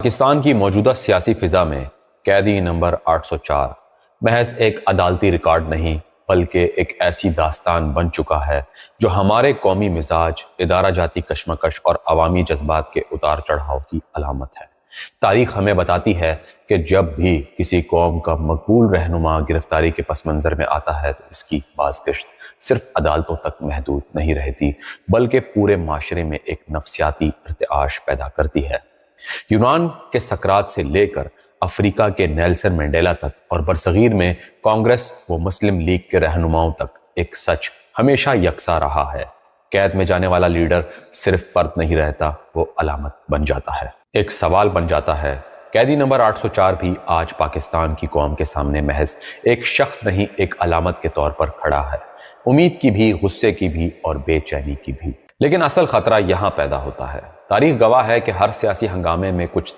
پاکستان کی موجودہ سیاسی فضا میں قیدی نمبر 804 محض ایک عدالتی ریکارڈ نہیں بلکہ ایک ایسی داستان بن چکا ہے جو ہمارے قومی مزاج، ادارہ جاتی کشمکش اور عوامی جذبات کے اتار چڑھاؤ کی علامت ہے۔ تاریخ ہمیں بتاتی ہے کہ جب بھی کسی قوم کا مقبول رہنما گرفتاری کے پس منظر میں آتا ہے تو اس کی بازگشت صرف عدالتوں تک محدود نہیں رہتی بلکہ پورے معاشرے میں ایک نفسیاتی ارتعاش پیدا کرتی ہے۔ یونان کے سقراط سے لے کر افریقہ کے نیلسن منڈیلا تک اور برصغیر میں کانگریس و مسلم لیگ کے رہنماؤں تک ایک سچ ہمیشہ یکساں رہا ہے۔ قید میں جانے والا لیڈر صرف فرد نہیں رہتا، وہ علامت بن جاتا ہے، ایک سوال بن جاتا ہے۔ قیدی نمبر 804 بھی آج پاکستان کی قوم کے سامنے محض ایک شخص نہیں، ایک علامت کے طور پر کھڑا ہے، امید کی بھی، غصے کی بھی اور بے چینی کی بھی۔ لیکن اصل خطرہ یہاں پیدا ہوتا ہے۔ تاریخ گواہ ہے کہ ہر سیاسی ہنگامے میں کچھ